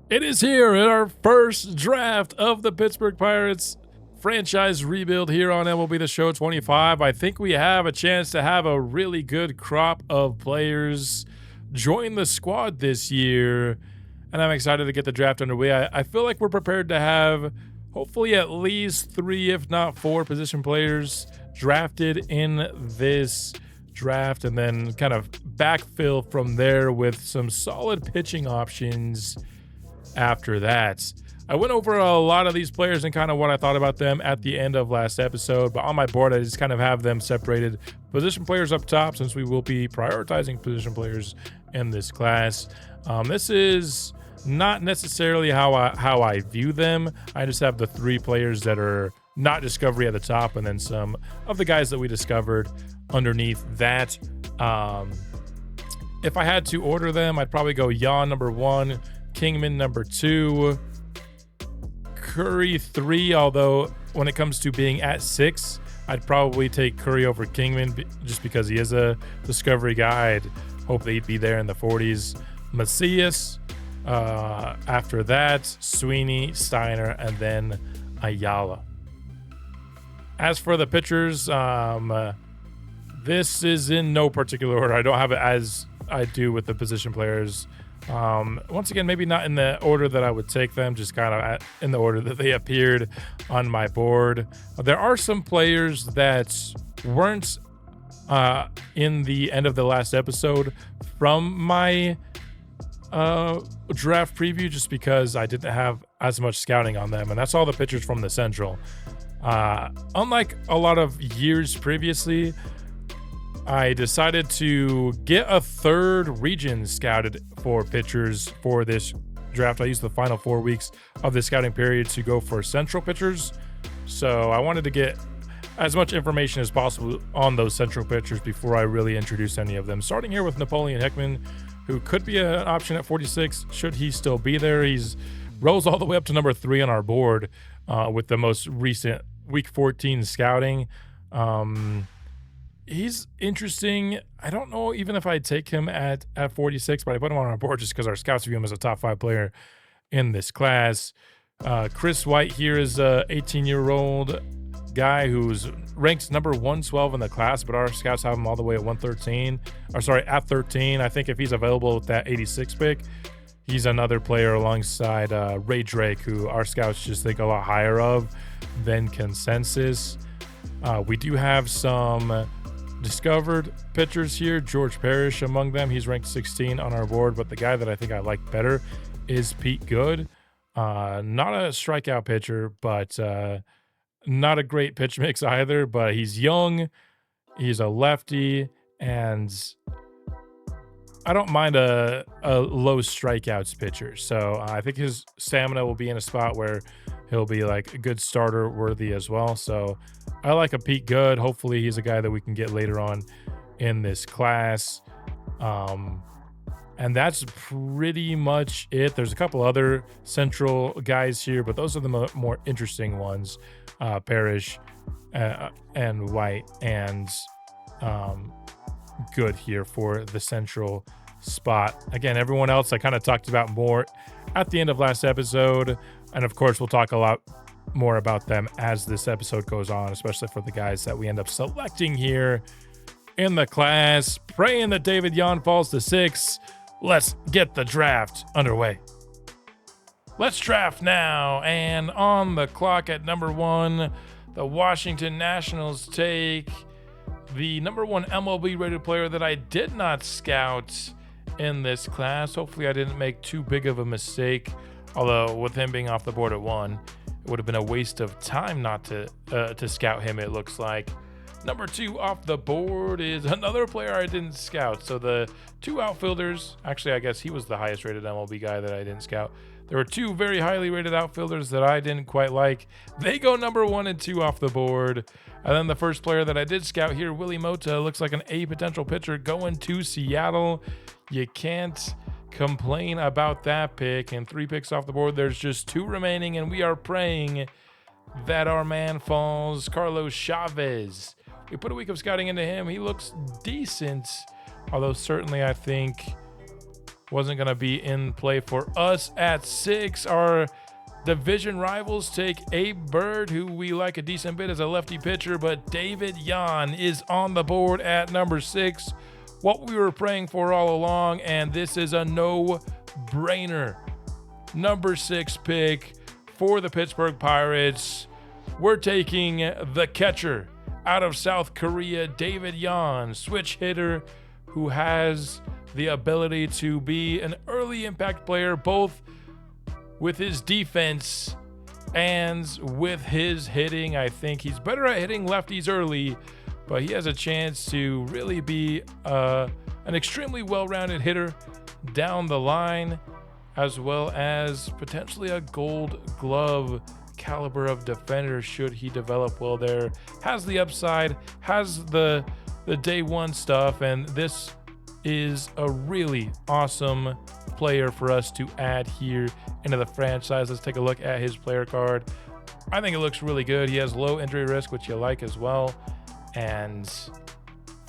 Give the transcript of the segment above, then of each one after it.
It is here in our first draft of the Pittsburgh Pirates franchise rebuild here on MLB the Show 25. I think we have a chance to have a really good crop of players join the squad this year, and I'm excited to get the draft underway. I feel like we're prepared to have hopefully at least 3, if not 4 position players drafted in this draft, and then kind of backfill from there with some solid pitching options after that. I went over a lot of these players and kind of what I thought about them at the end of last episode, but on my board I just kind of have them separated. Position players up top, since we will be prioritizing position players in this class. This is not necessarily how I view them. I just have the 3 players that are not discovery at the top, and then some of the guys that we discovered underneath that. If I had to order them, I'd probably go Yan number 1, Kingman number 2, Curry 3, although when it comes to being at 6, I'd probably take Curry over Kingman just because he is a discovery guy. I'd hope that he'd be there in the 40s. Macias, after that, Sweeney, Steiner, and then Ayala. As for the pitchers, this is in no particular order. I don't have it as I do with the position players. Once again, maybe not in the order that I would take them, just kind of in the order that they appeared on my board. There are some players that weren't in the end of the last episode from my draft preview, just because I didn't have as much scouting on them, and that's all the pitchers from the Central. Unlike a lot of years previously, I decided to get a 3rd region scouted for pitchers for this draft. I used the final 4 weeks of the scouting period to go for Central pitchers. So I wanted to get as much information as possible on those Central pitchers before I really introduce any of them. Starting here with Napoleon Hickman, who could be an option at 46, should he still be there. He's rose all the way up to number 3 on our board with the most recent week 14 scouting. He's interesting. I don't know even if I'd take him at 46, but I put him on our board just because our scouts view him as a top 5 player in this class. Chris White here is a 18-year-old guy who's ranked number 112 in the class, but our scouts have him all the way at 113. At 13. I think if he's available with that 86 pick, he's another player alongside Ray Drake, who our scouts just think a lot higher of than consensus. We do have some discovered pitchers here. George Parrish among them. He's ranked 16 on our board, but the guy that I think I like better is Pete Good. Not a strikeout pitcher, but not a great pitch mix either, but he's young, he's a lefty, and I don't mind a low strikeouts pitcher. So I think his stamina will be in a spot where he'll be like a good starter worthy as well. So I like a Pete Good. Hopefully he's a guy that we can get later on in this class. And that's pretty much it. There's a couple other Central guys here, but those are the more interesting ones. Parrish and White and Good here for the Central spot. Again, everyone else I kind of talked about more at the end of last episode. And of course, we'll talk a lot more about them as this episode goes on, especially for the guys that we end up selecting here in the class. Praying that David Yan falls to 6. Let's get the draft underway. Let's draft now. And on the clock at number 1, the Washington Nationals take the number 1 MLB rated player that I did not scout in this class. Hopefully I didn't make too big of a mistake. Although with him being off the board at 1, it would have been a waste of time not to scout him, it looks like. Number 2 off the board is another player I didn't scout. So the 2 outfielders, actually I guess he was the highest rated MLB guy that I didn't scout. There were 2 very highly rated outfielders that I didn't quite like. They go number 1 and 2 off the board. And then the first player that I did scout here, Willie Mota, looks like an A potential pitcher going to Seattle. You can't complain about that pick. And 3 picks off the board. There's just 2 remaining, and we are praying that our man falls. Carlos Chavez. We put a week of scouting into him. He looks decent, although certainly I think wasn't going to be in play for us. At 6, our division rivals take Abe Bird, who we like a decent bit as a lefty pitcher, but David Yan is on the board at number 6. What we were praying for all along, and this is a no-brainer. Number 6 pick for the Pittsburgh Pirates. We're taking the catcher out of South Korea, David Yan, switch hitter who has the ability to be an early impact player, both with his defense and with his hitting. I think he's better at hitting lefties early, but he has a chance to really be an extremely well-rounded hitter down the line, as well as potentially a Gold Glove caliber of defender should he develop well there. Has the upside, has the day one stuff, and this is a really awesome player for us to add here into the franchise. Let's take a look at his player card. I think it looks really good. He has low injury risk, which you like as well, and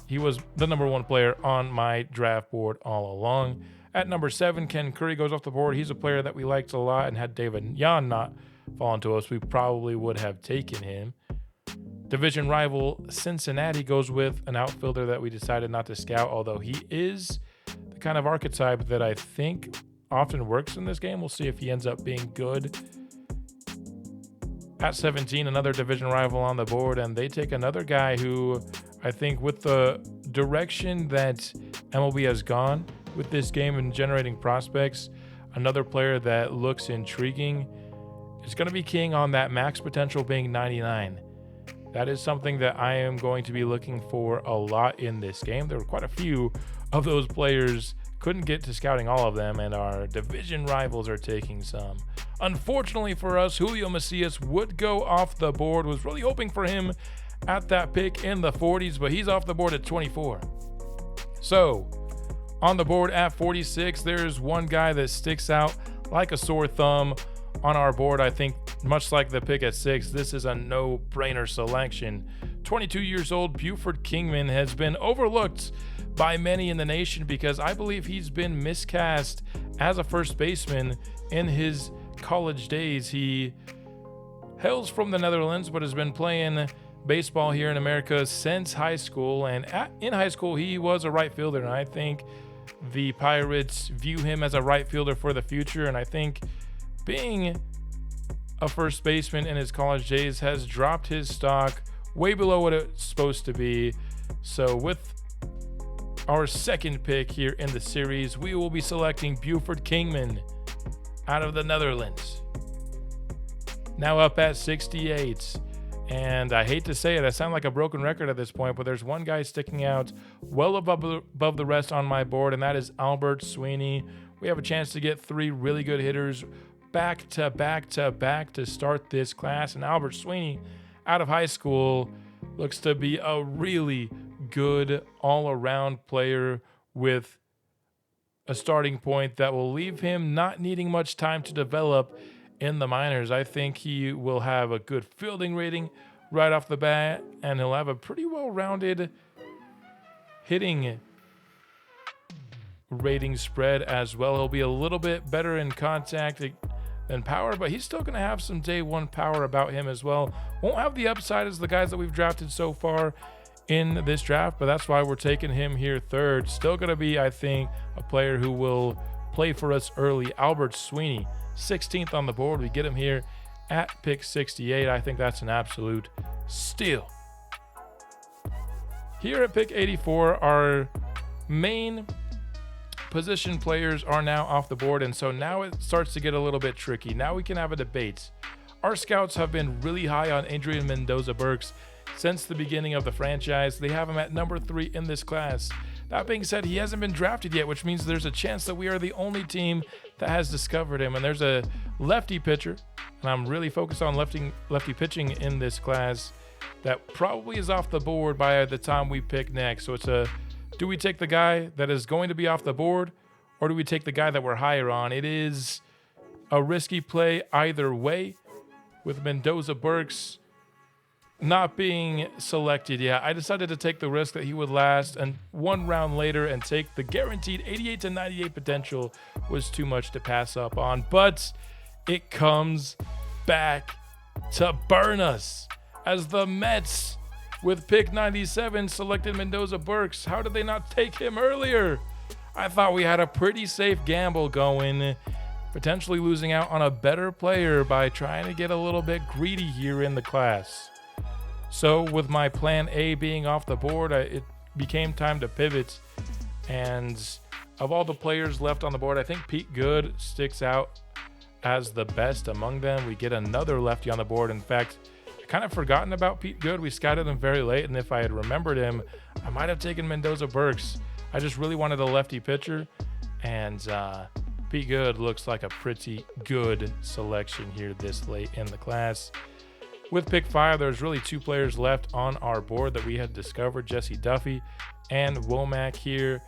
he was the number 1 player on my draft board all along. At number 7, Ken Curry goes off the board. He's a player that we liked a lot, and had David Yan not fallen to us, we probably would have taken him. Division rival Cincinnati goes with an outfielder that we decided not to scout, although he is the kind of archetype that I think often works in this game. We'll see if he ends up being good. At 17, another division rival on the board, and they take another guy who I think, with the direction that MLB has gone with this game and generating prospects, another player that looks intriguing is going to be king on that max potential being 99. That is something that I am going to be looking for a lot in this game. There were quite a few of those players. Couldn't get to scouting all of them, and our division rivals are taking some. Unfortunately for us, Julio Macias would go off the board. Was really hoping for him at that pick in the 40s, but he's off the board at 24. So, on the board at 46, there's one guy that sticks out like a sore thumb on our board. I think much like the pick at 6, this is a no-brainer selection. 22 years old, Buford Kingman has been overlooked by many in the nation because I believe he's been miscast as a first baseman in his college days. He hails from the Netherlands but has been playing baseball here in America since high school, and in high school he was a right fielder, and I think the Pirates view him as a right fielder for the future, and I think being a first baseman in his college days has dropped his stock way below what it's supposed to be. So with our second pick here in the series, we will be selecting Buford Kingman out of the Netherlands. Now up at 68, and I hate to say it, I sound like a broken record at this point, but there's one guy sticking out well above the rest on my board, and that is Albert Sweeney. We have a chance to get 3 really good hitters back to back to start this class, and Albert Sweeney out of high school looks to be a really good all-around player with a starting point that will leave him not needing much time to develop in the minors. I think he will have a good fielding rating right off the bat, and he'll have a pretty well-rounded hitting rating spread as well. He'll be a little bit better in contact than power, but he's still going to have some day one power about him as well. Won't have the upside as the guys that we've drafted so far in this draft, but that's why we're taking him here third. Still going to be, I think, a player who will play for us early. Albert Sweeney, 16th on the board. We get him here at pick 68. I think that's an absolute steal. Here at pick 84, our main position players are now off the board, and so now it starts to get a little bit tricky. Now we can have a debate. Our scouts have been really high on Adrian Mendoza-Burks since the beginning of the franchise. They have him at number 3 in this class. That being said, he hasn't been drafted yet, which means there's a chance that we are the only team that has discovered him. And there's a lefty pitcher, and I'm really focused on lefty pitching in this class, that probably is off the board by the time we pick next. So it's do we take the guy that is going to be off the board, or do we take the guy that we're higher on? It is a risky play either way, with Mendoza-Burks not being selected yet, I decided to take the risk that he would last and one round later and take the guaranteed 88 to 98 potential was too much to pass up on. But it comes back to burn us as the Mets with pick 97 selected Mendoza Burks. How did they not take him earlier? I thought we had a pretty safe gamble going, potentially losing out on a better player by trying to get a little bit greedy here in the class. So with my plan A being off the board, it became time to pivot. And of all the players left on the board, I think Pete Good sticks out as the best among them. We get another lefty on the board. In fact, I kind of forgotten about Pete Good. We scouted him very late, and if I had remembered him, I might have taken Mendoza Burks. I just really wanted a lefty pitcher, and Pete Good looks like a pretty good selection here this late in the class. With pick 5, there's really 2 players left on our board that we had discovered, Jesse Duffy and Womack here.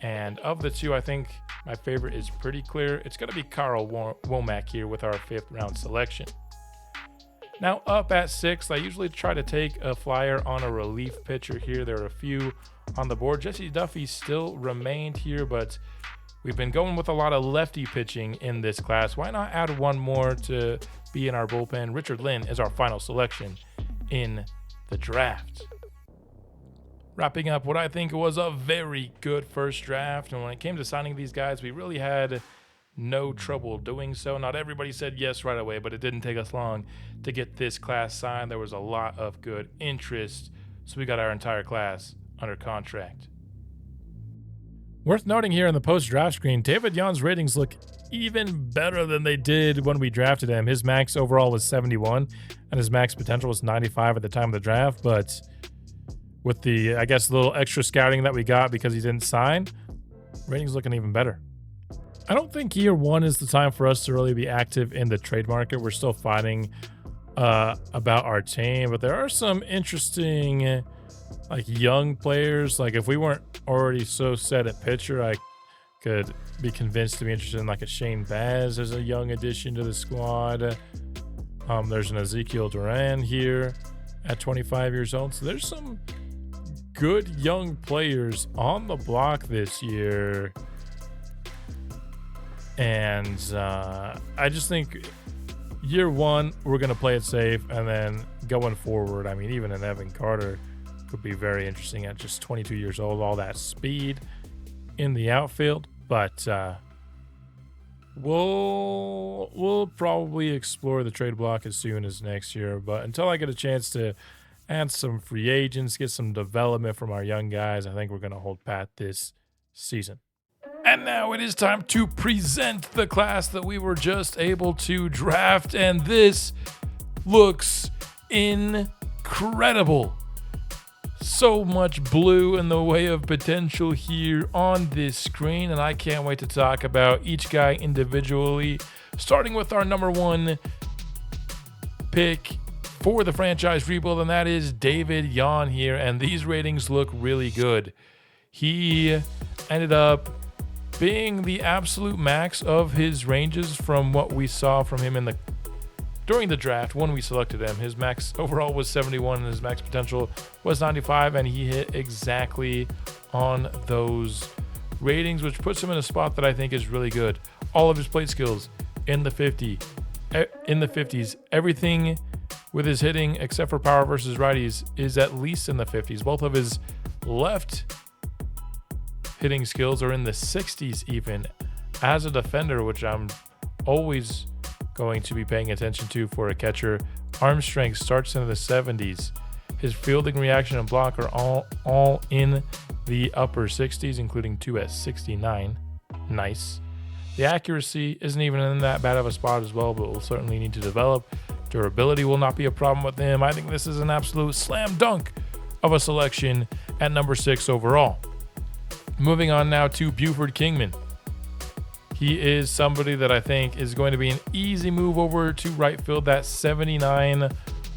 And of the 2, I think my favorite is pretty clear. It's going to be Carl Womack here with our 5th round selection. Now up at 6th, I usually try to take a flyer on a relief pitcher here. There are a few on the board. Jesse Duffy still remained here, but we've been going with a lot of lefty pitching in this class. Why not add one more to be in our bullpen? Richard Lynn is our final selection in the draft. Wrapping up what I think was a very good first draft. And when it came to signing these guys, we really had no trouble doing so. Not everybody said yes right away, but it didn't take us long to get this class signed. There was a lot of good interest, so we got our entire class under contract. Worth noting here in the post-draft screen, David Young's ratings look even better than they did when we drafted him. His max overall was 71, and his max potential was 95 at the time of the draft, but with the, I guess, little extra scouting that we got because he didn't sign, ratings looking even better. I don't think year 1 is the time for us to really be active in the trade market. We're still fighting about our team, but there are some interesting young players. Like if we weren't already so set at pitcher, I could be convinced to be interested in a Shane Baz as a young addition to the squad. There's an Ezekiel Duran here at 25 years old. So there's some good young players on the block this year. And I just think year 1, we're going to play it safe. And then going forward, I mean, even an Evan Carter could be very interesting at just 22 years old, all that speed in the outfield. But we'll probably explore the trade block as soon as next year. But until I get a chance to add some free agents, get some development from our young guys, I think we're going to hold pat this season. And now it is time to present the class that we were just able to draft. And this looks incredible. So much blue in the way of potential here on this screen, and I can't wait to talk about each guy individually, starting with our number 1 pick for the franchise rebuild, and that is David Yon here, and these ratings look really good. He ended up being the absolute max of his ranges from what we saw from him during the draft when we selected him. His max overall was 71 and his max potential was 95, and he hit exactly on those ratings, which puts him in a spot that I think is really good. All of his plate skills in the 50s. Everything with his hitting except for power versus righties is at least in the 50s. Both of his left hitting skills are in the 60s even. As a defender, which I'm always going to be paying attention to for a catcher, arm strength starts in the 70s. His fielding reaction and block are all in the upper 60s, including 2 at 69. Nice. The accuracy isn't even in that bad of a spot as well, but will certainly need to develop. Durability will not be a problem with him. I think this is an absolute slam dunk of a selection at number 6 overall. Moving on now to Buford Kingman. He is somebody that I think is going to be an easy move over to right field. That 79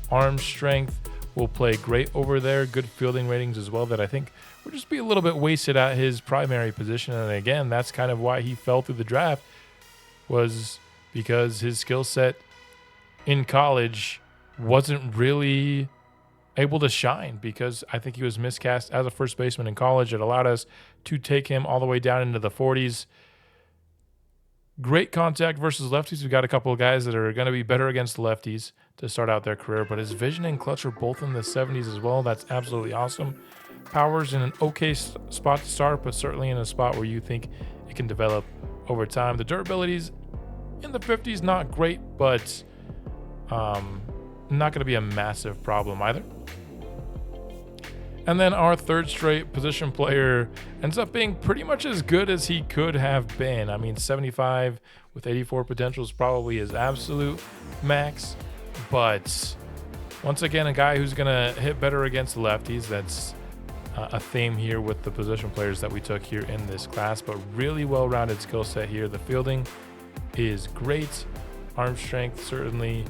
arm strength will play great over there. Good fielding ratings as well that I think will just be a little bit wasted at his primary position. And again, that's kind of why he fell through the draft, was because his skill set in college wasn't really able to shine because I think he was miscast as a first baseman in college. It allowed us to take him all the way down into the 40s. Great contact versus lefties. We've got a couple of guys that are going to be better against lefties to start out their career, but his vision and clutch are both in the 70s as well. That's absolutely awesome. Power's in an okay spot to start, but certainly in a spot where you think it can develop over time. The durability's in the 50s, not great, but not going to be a massive problem either. And then our third straight position player ends up being pretty much as good as he could have been. I mean, 75 with 84 potential is probably his absolute max. But once again, a guy who's going to hit better against lefties. That's a theme here with the position players that we took here in this class. But really well-rounded skill set here. The fielding is great. Arm strength certainly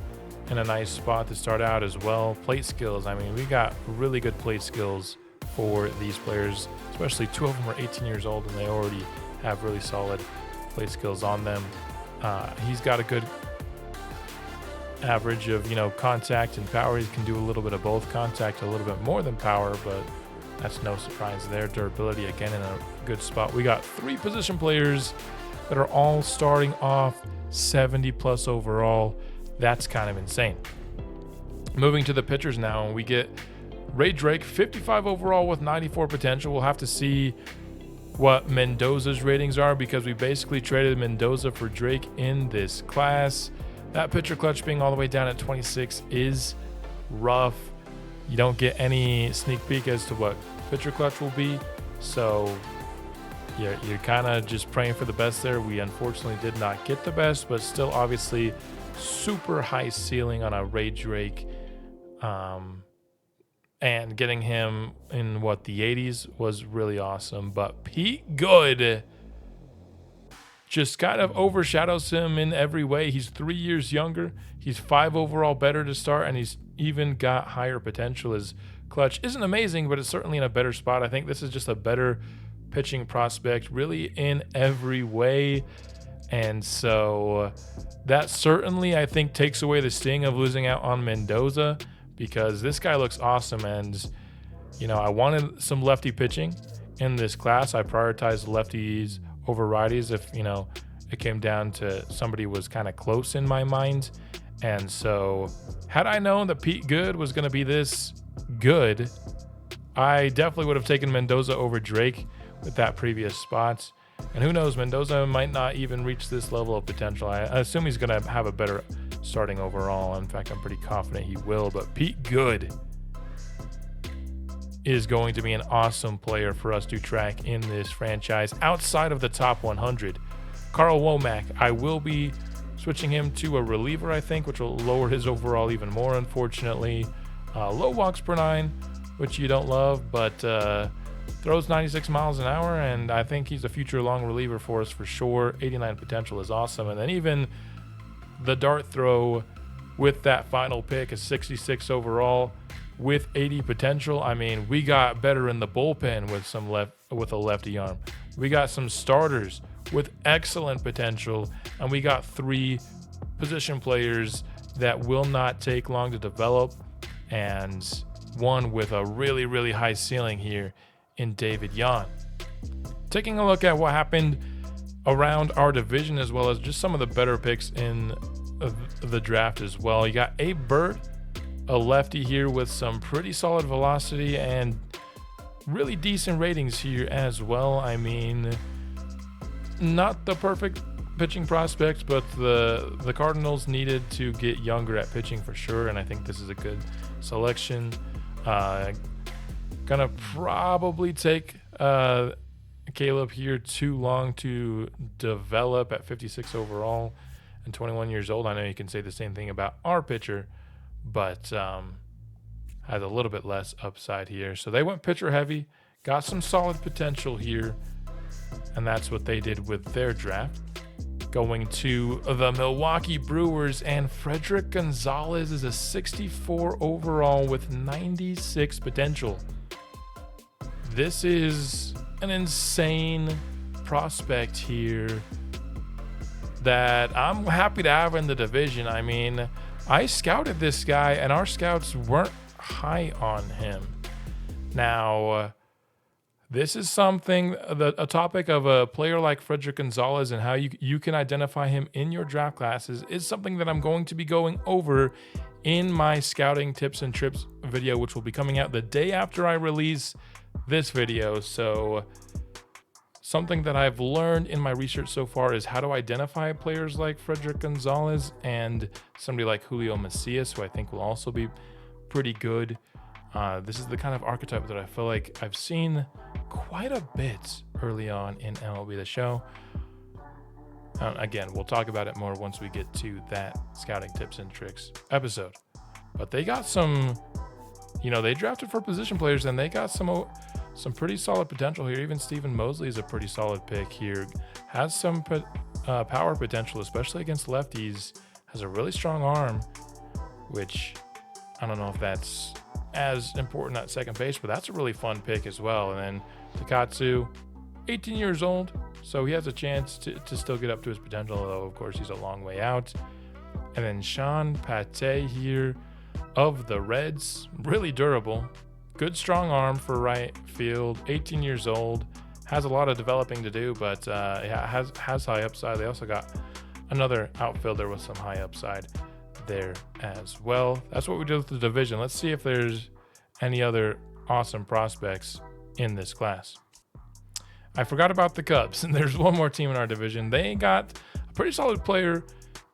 in a nice spot to start out as well. Plate skills, I mean, we got really good plate skills for these players, especially two of them are 18 years old and they already have really solid plate skills on them. He's got a good average of, contact and power. He can do a little bit of both, contact a little bit more than power, but that's no surprise there. Durability, again, in a good spot. We got three position players that are all starting off 70 plus overall. That's kind of insane. Moving to the pitchers now, and we get Ray Drake, 55 overall with 94 potential. We'll have to see what Mendoza's ratings are because we basically traded Mendoza for Drake in this class. That pitcher clutch being all the way down at 26 is rough. You don't get any sneak peek as to what pitcher clutch will be. So you're kind of just praying for the best there. We unfortunately did not get the best, but still obviously super high ceiling on a Ray Drake, and getting him in the 80s was really awesome. But Pete Good just kind of overshadows him in every way. He's 3 years younger, he's 5 overall better to start, and he's even got higher potential. His clutch isn't amazing, but it's certainly in a better spot. I think this is just a better pitching prospect really in every way. And so that certainly, I think, takes away the sting of losing out on Mendoza because this guy looks awesome. And, I wanted some lefty pitching in this class. I prioritized lefties over righties if, it came down to somebody was kind of close in my mind. And so had I known that Pete Good was going to be this good, I definitely would have taken Mendoza over Drake with that previous spot. And who knows, Mendoza might not even reach this level of potential. I assume he's going to have a better starting overall. In fact, I'm pretty confident he will. But Pete Good is going to be an awesome player for us to track in this franchise outside of the top 100. Carl Womack, I will be switching him to a reliever, I think, which will lower his overall even more, unfortunately. Low walks per 9, which you don't love, but throws 96 miles an hour, and I think he's a future long reliever for us for sure. 89 potential is awesome. And then even the dart throw with that final pick is 66 overall with 80 potential. I mean, we got better in the bullpen with a lefty arm. We got some starters with excellent potential, and we got 3 position players that will not take long to develop, and one with a really, really high ceiling here in David Yan. Taking a look at what happened around our division as well as just some of the better picks in the draft as well. You got Abe Bird, a lefty here with some pretty solid velocity and really decent ratings here as well. I mean, not the perfect pitching prospect, but the Cardinals needed to get younger at pitching for sure, and I think this is a good selection. Gonna probably take Caleb here too long to develop at 56 overall and 21 years old. I know you can say the same thing about our pitcher, but has a little bit less upside here. So they went pitcher heavy, got some solid potential here, and that's what they did with their draft. Going to the Milwaukee Brewers, and Frederick Gonzalez is a 64 overall with 96 potential. This is an insane prospect here that I'm happy to have in the division. I mean, I scouted this guy, and our scouts weren't high on him. Now, this is something, a topic of a player like Frederick Gonzalez and how you can identify him in your draft classes is something that I'm going to be going over in my scouting tips and trips video, which will be coming out the day after I release this video. So something that I've learned in my research so far is how to identify players like Frederick Gonzalez and somebody like Julio Macias, who I think will also be pretty good. This is the kind of archetype that I feel like I've seen quite a bit early on in MLB the Show. Again, we'll talk about it more once we get to that scouting tips and tricks episode. But they got some, they drafted for position players and they got some pretty solid potential here. Even Stephen Mosley is a pretty solid pick here. Has some power potential, especially against lefties. Has a really strong arm, which I don't know if that's as important at second base, but that's a really fun pick as well. And then Takatsu, 18 years old, so he has a chance to still get up to his potential, though of course he's a long way out. And then Sean Pate here of the Reds, really durable, good strong arm for right field, 18 years old, has a lot of developing to do, but has high upside. They also got another outfielder with some high upside there as well. That's what we did with the division. Let's see if there's any other awesome prospects in this class. I forgot about the Cubs, and there's one more team in our division. They got a pretty solid player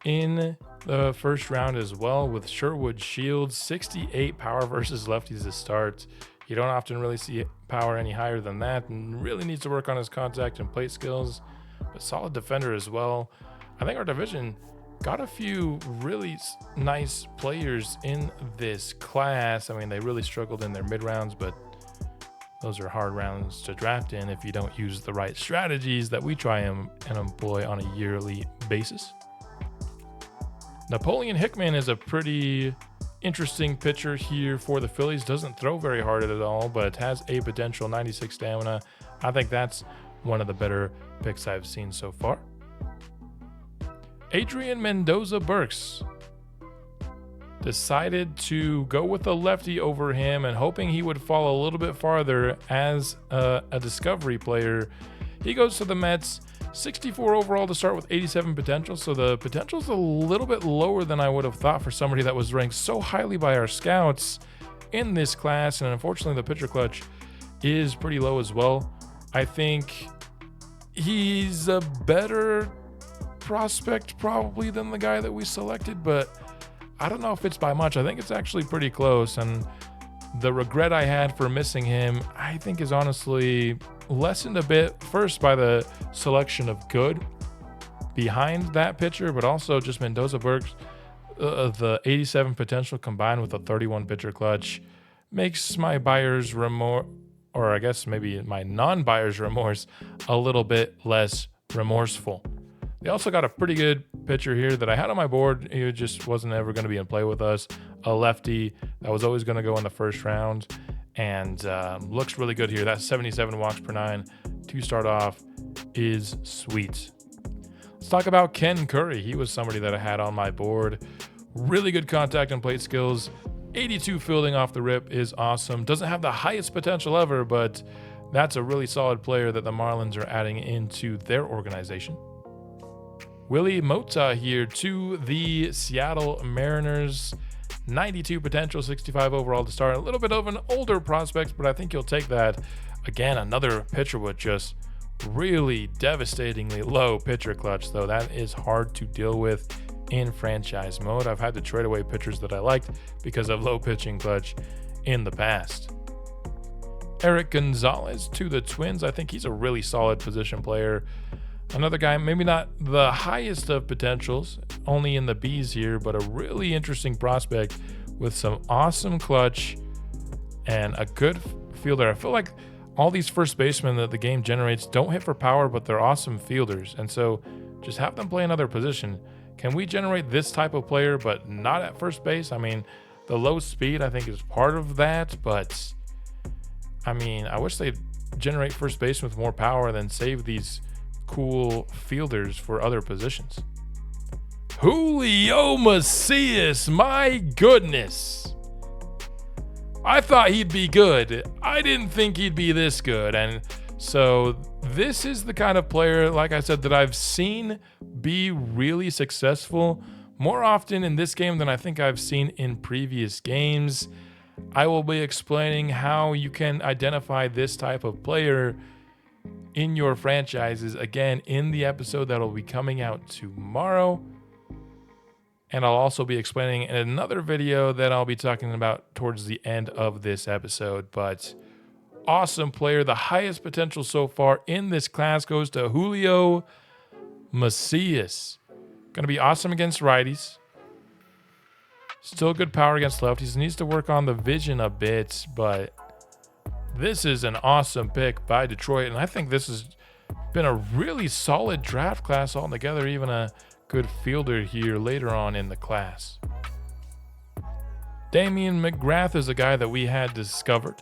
in the first round as well with Sherwood Shields, 68 power versus lefties to start. You don't often really see power any higher than that, and really needs to work on his contact and plate skills, but solid defender as well. I think our division got a few really nice players in this class. I mean, they really struggled in their mid rounds, but those are hard rounds to draft in if you don't use the right strategies that we try and employ on a yearly basis. Napoleon Hickman is a pretty interesting pitcher here for the Phillies. Doesn't throw very hard at all, but has a potential 96 stamina. I think that's one of the better picks I've seen so far. Adrian Mendoza Burks decided to go with a lefty over him and hoping he would fall a little bit farther as a discovery player. He goes to the Mets, 64 overall to start with 87 potential. So the potential is a little bit lower than I would have thought for somebody that was ranked so highly by our scouts in this class. And unfortunately, the pitcher clutch is pretty low as well. I think he's a better prospect probably than the guy that we selected, but I don't know if it's by much. I think it's actually pretty close, and the regret I had for missing him, I think, is honestly lessened a bit, first by the selection of good behind that pitcher, but also just Mendoza Burks, the 87 potential combined with a 31 pitcher clutch makes my buyer's remorse, or I guess maybe my non-buyer's remorse, a little bit less remorseful. They also got a pretty good pitcher here that I had on my board. He just wasn't ever going to be in play with us. A lefty that was always going to go in the first round, and looks really good here. That 77 walks per nine to start off is sweet. Let's talk about Ken Curry. He was somebody that I had on my board. Really good contact and plate skills. 82 fielding off the rip is awesome. Doesn't have the highest potential ever, but that's a really solid player that the Marlins are adding into their organization. Willie Mota here to the Seattle Mariners. 92 potential, 65 overall to start. A little bit of an older prospect, but I think you'll take that. Again, another pitcher with just really devastatingly low pitcher clutch, though. That is hard to deal with in franchise mode. I've had to trade away pitchers that I liked because of low pitching clutch in the past. Eric Gonzalez to the Twins. I think he's a really solid position player. Another guy, maybe not the highest of potentials, only in the B's here, but a really interesting prospect with some awesome clutch and a good fielder. I feel like all these first basemen that the game generates don't hit for power, but they're awesome fielders. And so just have them play another position. Can we generate this type of player, but not at first base? I mean, the low speed, I think, is part of that, but I mean, I wish they'd generate first base with more power and then save these cool fielders for other positions. Julio Macias, my goodness. I thought he'd be good. I didn't think he'd be this good. And so this is the kind of player, like I said, that I've seen be really successful more often in this game than I think I've seen in previous games. I will be explaining how you can identify this type of player in your franchises again in the episode that will be coming out tomorrow. And I'll also be explaining in another video that I'll be talking about towards the end of this episode. But awesome player. The highest potential so far in this class goes to Julio Macias. Going to be awesome against righties. Still good power against lefties. Needs to work on the vision a bit, but this is an awesome pick by Detroit. And I think this has been a really solid draft class altogether, even a good fielder here later on in the class. Damian McGrath is a guy that we had discovered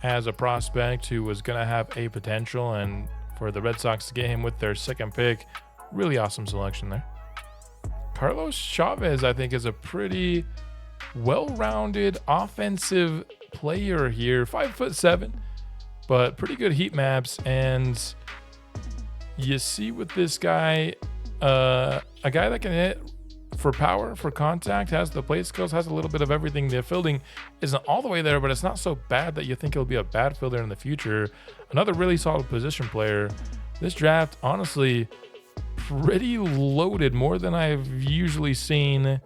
as a prospect who was going to have a potential, and for the Red Sox to get him with their second pick, really awesome selection there. Carlos Chavez, I think, is a pretty well-rounded offensive player here. 5'7", but pretty good heat maps. And you see with this guy, a guy that can hit for power, for contact, has the plate skills, has a little bit of everything. The fielding isn't all the way there, but it's not so bad that you think he'll be a bad fielder in the future. Another really solid position player. This draft, honestly, pretty loaded, more than I've usually seen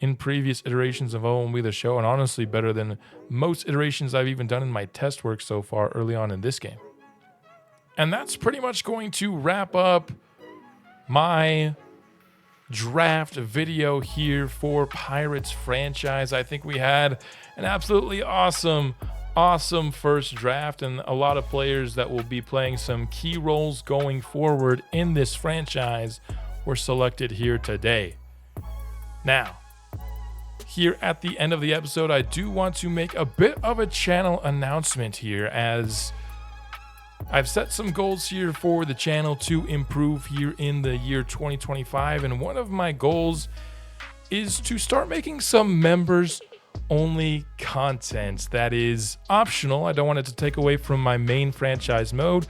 in previous iterations of MLB the Show, and honestly better than most iterations I've even done in my test work so far early on in this game. And that's pretty much going to wrap up my draft video here for Pirates franchise. I think we had an absolutely awesome first draft, and a lot of players that will be playing some key roles going forward in this franchise were selected here today. Now, here at the end of the episode, I do want to make a bit of a channel announcement here, as I've set some goals here for the channel to improve here in the year 2025, and one of my goals is to start making some members-only content that is optional. I don't want it to take away from my main franchise mode,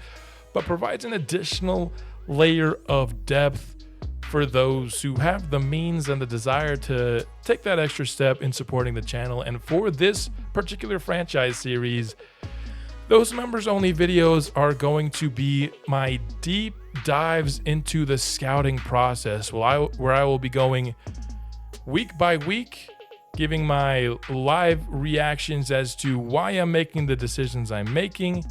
but provides an additional layer of depth for those who have the means and the desire to take that extra step in supporting the channel. And for this particular franchise series, those members-only videos are going to be my deep dives into the scouting process, where I will be going week by week, giving my live reactions as to why I'm making the decisions I'm making.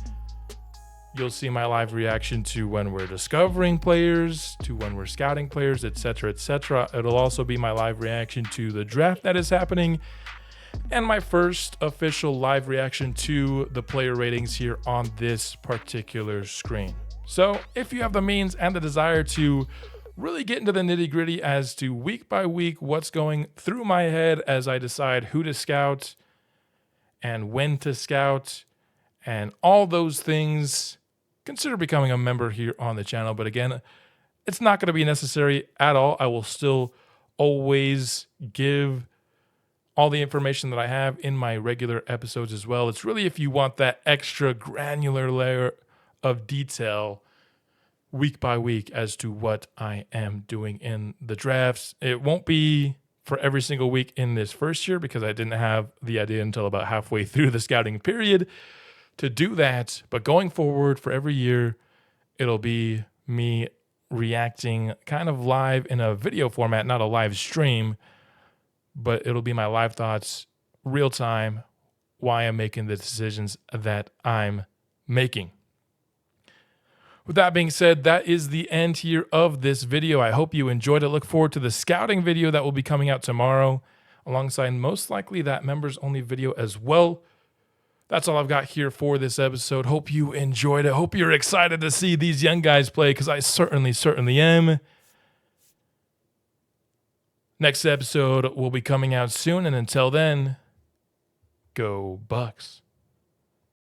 You'll see my live reaction to when we're discovering players, to when we're scouting players, etc., etc. It'll also be my live reaction to the draft that is happening, and my first official live reaction to the player ratings here on this particular screen. So if you have the means and the desire to really get into the nitty-gritty as to week by week what's going through my head as I decide who to scout and when to scout and all those things, consider becoming a member here on the channel. But again, it's not going to be necessary at all. I will still always give all the information that I have in my regular episodes as well. It's really if you want that extra granular layer of detail week by week as to what I am doing in the drafts. It won't be for every single week in this first year because I didn't have the idea until about halfway through the scouting period to do that. But going forward for every year, it'll be me reacting kind of live in a video format, not a live stream, but it'll be my live thoughts, real time, why I'm making the decisions that I'm making. With that being said, that is the end here of this video. I hope you enjoyed it. Look forward to the scouting video that will be coming out tomorrow, alongside most likely that members only video as well. That's all I've got here for this episode. Hope you enjoyed it. Hope you're excited to see these young guys play, because I certainly am. Next episode will be coming out soon, and until then, go Bucks.